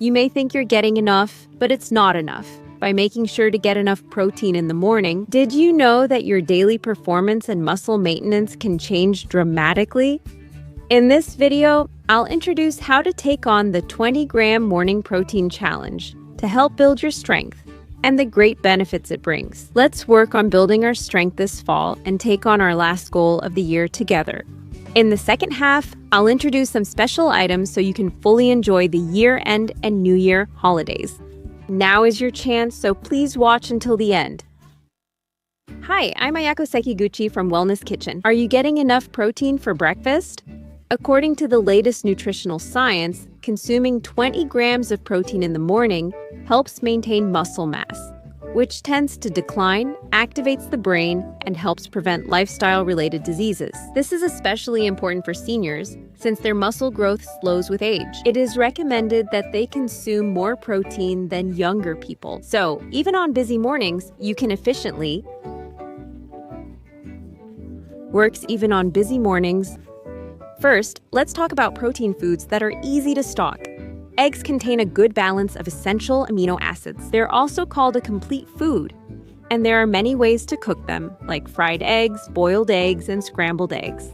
You may think you're getting enough, but it's not enough. By making sure to get enough protein in the morning, did you know that your daily performance and muscle maintenance can change dramatically? In this video, I'll introduce how to take on the 20-gram morning protein challenge to help build your strength and the great benefits it brings. Let's work on building our strength this fall and take on our last goal of the year together. In the second half, I'll introduce some special items so you can fully enjoy the year-end and New Year holidays. Now is your chance, so please watch until the end. Hi, I'm Ayako Sekiguchi from Wellness Kitchen. Are you getting enough protein for breakfast? According to the latest nutritional science, consuming 20 grams of protein in the morning helps maintain muscle mass, which tends to decline, activates the brain, and helps prevent lifestyle-related diseases. This is especially important for seniors, since their muscle growth slows with age. It is recommended that they consume more protein than younger people. So, even on busy mornings, you can efficiently works even on busy mornings. First, let's talk about protein foods that are easy to stock. Eggs contain a good balance of essential amino acids. They're also called a complete food, and there are many ways to cook them, like fried eggs, boiled eggs, and scrambled eggs.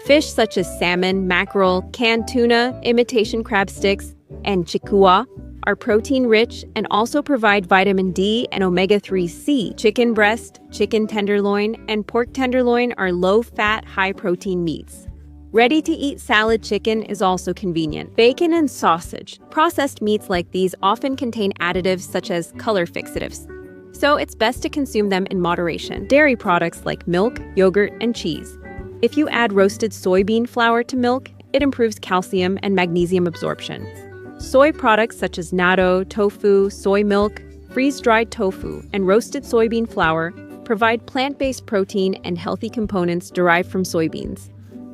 Fish such as salmon, mackerel, canned tuna, imitation crab sticks, and chikua are protein-rich and also provide vitamin D and omega-3C. Chicken breast, chicken tenderloin, and pork tenderloin are low-fat, high-protein meats. Ready-to-eat salad chicken is also convenient. Bacon and sausage. Processed meats like these often contain additives such as color fixatives, so it's best to consume them in moderation. Dairy products like milk, yogurt, and cheese. If you add roasted soybean flour to milk, it improves calcium and magnesium absorption. Soy products such as natto, tofu, soy milk, freeze-dried tofu, and roasted soybean flour provide plant-based protein and healthy components derived from soybeans.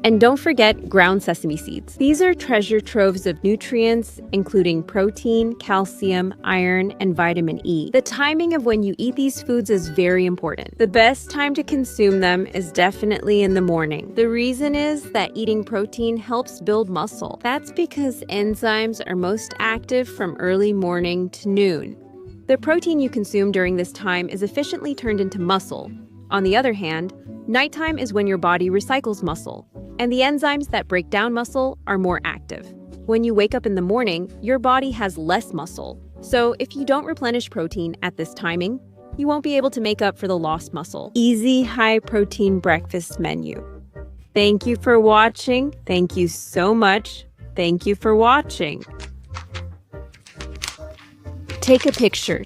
And don't forget ground sesame seeds. These are treasure troves of nutrients, including protein, calcium, iron, and vitamin E. The timing of when you eat these foods is very important. The best time to consume them is definitely in the morning. The reason is that eating protein helps build muscle. That's because enzymes are most active from early morning to noon. The protein you consume during this time is efficiently turned into muscle. On the other hand, nighttime is when your body recycles muscle, and the enzymes that break down muscle are more active. When you wake up in the morning, your body has less muscle. So if you don't replenish protein at this timing, you won't be able to make up for the lost muscle. Easy, high-protein breakfast menu. Thank you for watching. Thank you so much. Thank you for watching. Take a picture.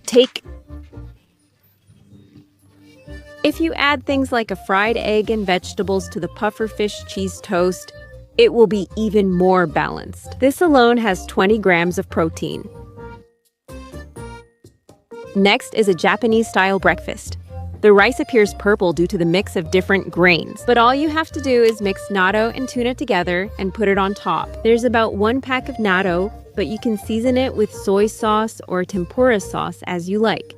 If you add things like a fried egg and vegetables to the pufferfish cheese toast, it will be even more balanced. This alone has 20 grams of protein. Next is a Japanese-style breakfast. The rice appears purple due to the mix of different grains, but all you have to do is mix natto and tuna together and put it on top. There's about 1 pack of natto, but you can season it with soy sauce or tempura sauce as you like.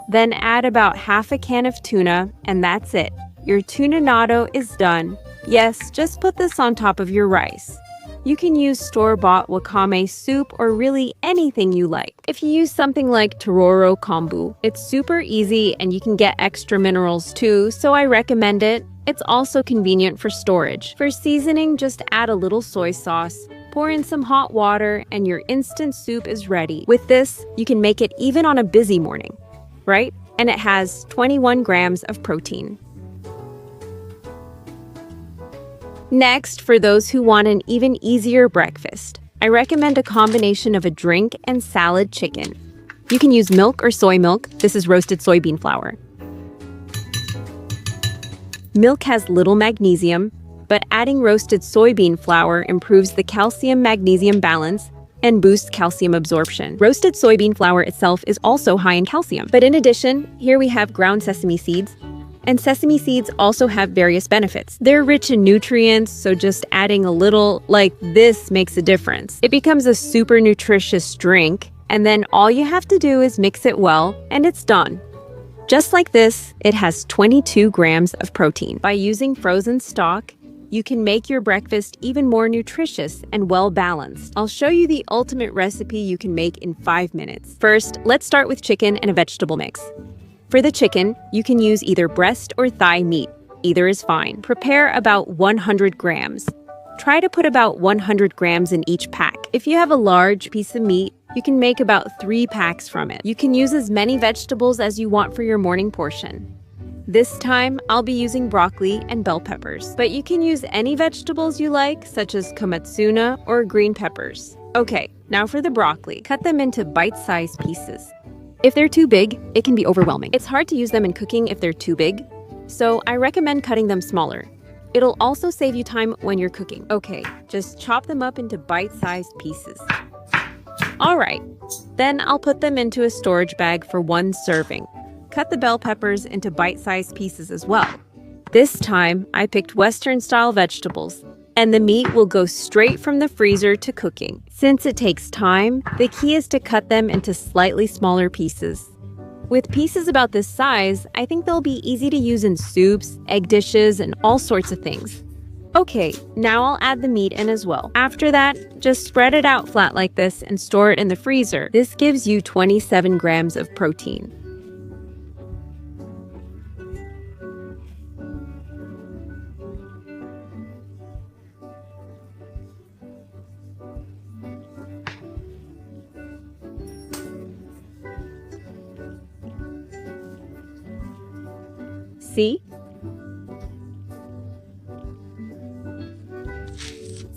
Then add about half a can of tuna, and that's it. Your tuna natto is done. Yes, just put this on top of your rice. You can use store-bought wakame soup or really anything you like. If you use something like Tororo kombu, it's super easy and you can get extra minerals too, so I recommend it. It's also convenient for storage. For seasoning, just add a little soy sauce, pour in some hot water, and your instant soup is ready. With this, you can make it even on a busy morning, right? And it has 21 grams of protein. Next, for those who want an even easier breakfast, I recommend a combination of a drink and salad chicken. You can use milk or soy milk. This is roasted soybean flour. Milk has little magnesium, but adding roasted soybean flour improves the calcium-magnesium balance and boosts calcium absorption. Roasted soybean flour itself is also high in calcium. But in addition, here we have ground sesame seeds. And sesame seeds also have various benefits. They're rich in nutrients, so just adding a little like this makes a difference. It becomes a super nutritious drink, and then all you have to do is mix it well, and it's done. Just like this, it has 22 grams of protein. By using frozen stock, you can make your breakfast even more nutritious and well-balanced. I'll show you the ultimate recipe you can make in 5 minutes. First, let's start with chicken and a vegetable mix. For the chicken, you can use either breast or thigh meat. Either is fine. Prepare about 100 grams. Try to put about 100 grams in each pack. If you have a large piece of meat, you can make about 3 packs from it. You can use as many vegetables as you want for your morning portion. This time, I'll be using broccoli and bell peppers, but you can use any vegetables you like, such as komatsuna or green peppers. Okay, now for the broccoli. Cut them into bite-sized pieces. If they're too big, it can be overwhelming. It's hard to use them in cooking if they're too big, so I recommend cutting them smaller. It'll also save you time when you're cooking. Okay, just chop them up into bite-sized pieces. All right, then I'll put them into a storage bag for 1 serving. Cut the bell peppers into bite-sized pieces as well. This time, I picked Western-style vegetables, and the meat will go straight from the freezer to cooking. Since it takes time, the key is to cut them into slightly smaller pieces. With pieces about this size, I think they'll be easy to use in soups, egg dishes, and all sorts of things. Okay, now I'll add the meat in as well. After that, just spread it out flat like this and store it in the freezer. This gives you 27 grams of protein. See?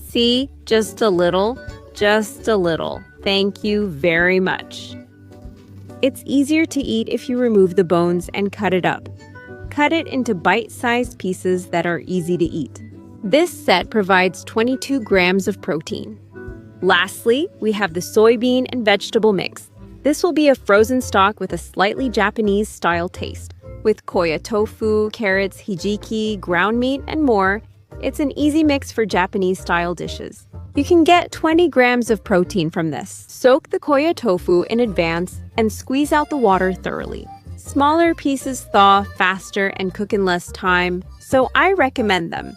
See? Just a little. Just a little. Thank you very much. It's easier to eat if you remove the bones and cut it up. Cut it into bite-sized pieces that are easy to eat. This set provides 22 grams of protein. Lastly, we have the soybean and vegetable mix. This will be a frozen stock with a slightly Japanese-style taste. With koya tofu, carrots, hijiki, ground meat, and more, it's an easy mix for Japanese-style dishes. You can get 20 grams of protein from this. Soak the koya tofu in advance and squeeze out the water thoroughly. Smaller pieces thaw faster and cook in less time, so I recommend them.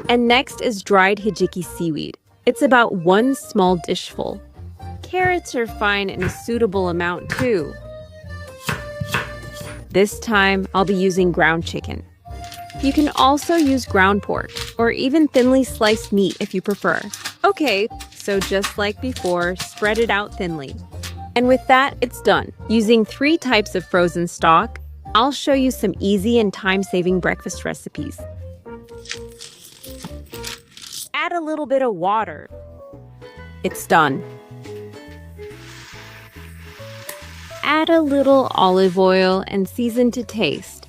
And next is dried hijiki seaweed. It's about 1 small dishful. Carrots are fine in a suitable amount too. This time, I'll be using ground chicken. You can also use ground pork, or even thinly sliced meat if you prefer. Okay, so just like before, spread it out thinly. And with that, it's done. Using 3 types of frozen stock, I'll show you some easy and time-saving breakfast recipes. Add a little bit of water. It's done. Add a little olive oil and season to taste.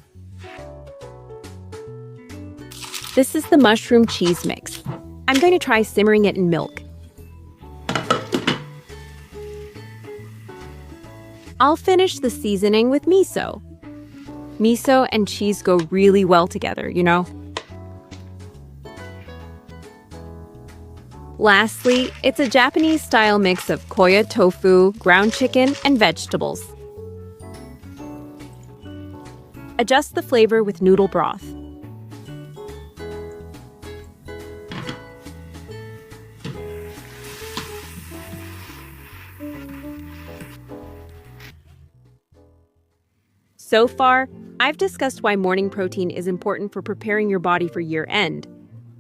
This is the mushroom cheese mix. I'm going to try simmering it in milk. I'll finish the seasoning with miso. Miso and cheese go really well together, you know? Lastly, it's a Japanese-style mix of koya tofu, ground chicken, and vegetables. Adjust the flavor with noodle broth. So far, I've discussed why morning protein is important for preparing your body for year-end.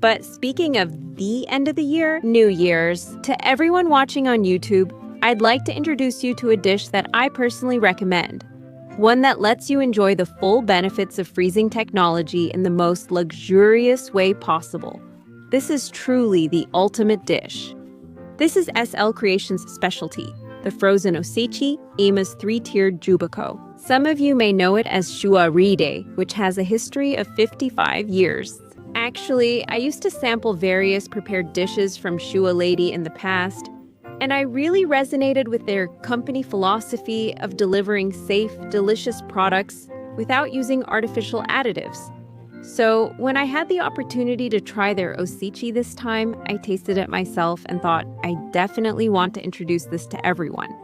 But speaking of the end of the year, New Year's, to everyone watching on YouTube, I'd like to introduce you to a dish that I personally recommend. One that lets you enjoy the full benefits of freezing technology in the most luxurious way possible. This is truly the ultimate dish. This is SL Creations' specialty, the frozen osechi, Ima's 3-tiered jubako. Some of you may know it as shua ride, which has a history of 55 years. Actually, I used to sample various prepared dishes from Shua Lady in the past, and I really resonated with their company philosophy of delivering safe, delicious products without using artificial additives. So when I had the opportunity to try their osechi this time, I tasted it myself and thought, I definitely want to introduce this to everyone.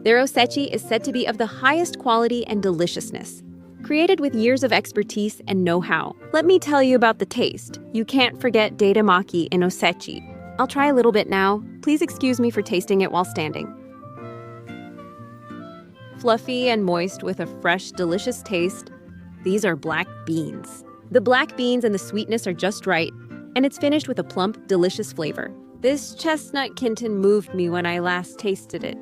Their osechi is said to be of the highest quality and deliciousness. created with years of expertise and know-how. Let me tell you about the taste. You can't forget datemaki in osechi. I'll try a little bit now. Please excuse me for tasting it while standing. Fluffy and moist with a fresh, delicious taste. These are black beans. The black beans and the sweetness are just right, and it's finished with a plump, delicious flavor. This chestnut kintan moved me when I last tasted it.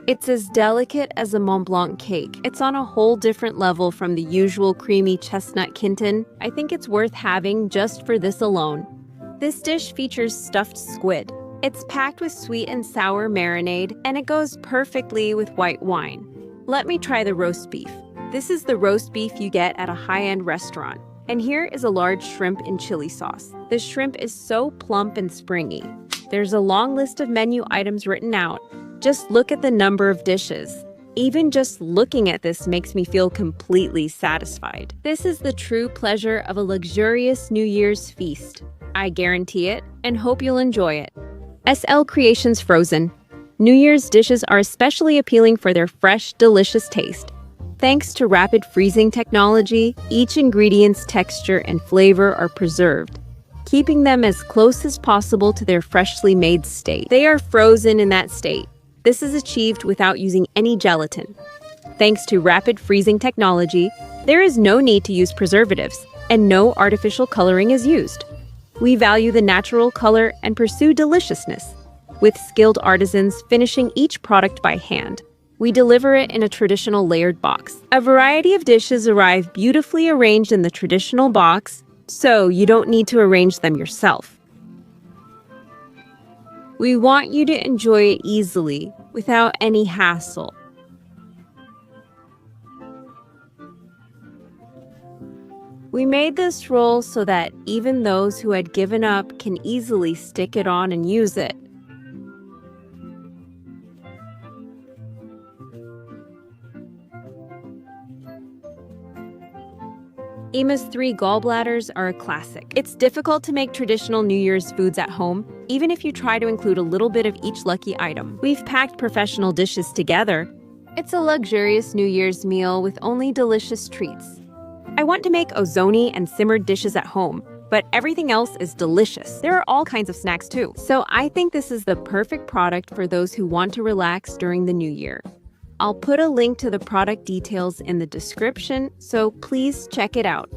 It's as delicate as a Mont Blanc cake. It's on a whole different level from the usual creamy chestnut kintan. I think it's worth having just for this alone. This dish features stuffed squid. It's packed with sweet and sour marinade, and it goes perfectly with white wine. Let me try the roast beef. This is the roast beef you get at a high-end restaurant. And here is a large shrimp in chili sauce. The shrimp is so plump and springy. There's a long list of menu items written out. Just look at the number of dishes. Even just looking at this makes me feel completely satisfied. This is the true pleasure of a luxurious New Year's feast. I guarantee it and hope you'll enjoy it. SL Creations Frozen. New Year's dishes are especially appealing for their fresh, delicious taste. Thanks to rapid freezing technology, each ingredient's texture and flavor are preserved, keeping them as close as possible to their freshly made state. They are frozen in that state. This is achieved without using any gelatin. Thanks to rapid freezing technology, there is no need to use preservatives, and no artificial coloring is used. We value the natural color and pursue deliciousness, with skilled artisans finishing each product by hand. We deliver it in a traditional layered box. A variety of dishes arrive beautifully arranged in the traditional box, so you don't need to arrange them yourself. We want you to enjoy it easily, without any hassle. We made this roll so that even those who had given up can easily stick it on and use it. Emma's 3 gallbladders are a classic. It's difficult to make traditional New Year's foods at home, even if you try to include a little bit of each lucky item. We've packed professional dishes together. It's a luxurious New Year's meal with only delicious treats. I want to make ozoni and simmered dishes at home, but everything else is delicious. There are all kinds of snacks too. So I think this is the perfect product for those who want to relax during the new year. I'll put a link to the product details in the description, so please check it out.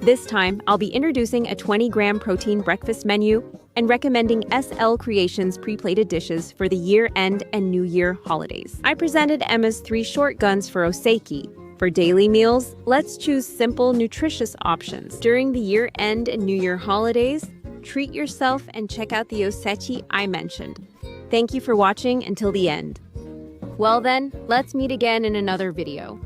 This time, I'll be introducing a 20-gram protein breakfast menu and recommending SL Creations pre-plated dishes for the year-end and New Year holidays. I presented Emma's 3 short guns for Oseki. For daily meals, let's choose simple, nutritious options. During the year-end and New Year holidays, treat yourself and check out the osechi I mentioned. Thank you for watching until the end. Well then, let's meet again in another video.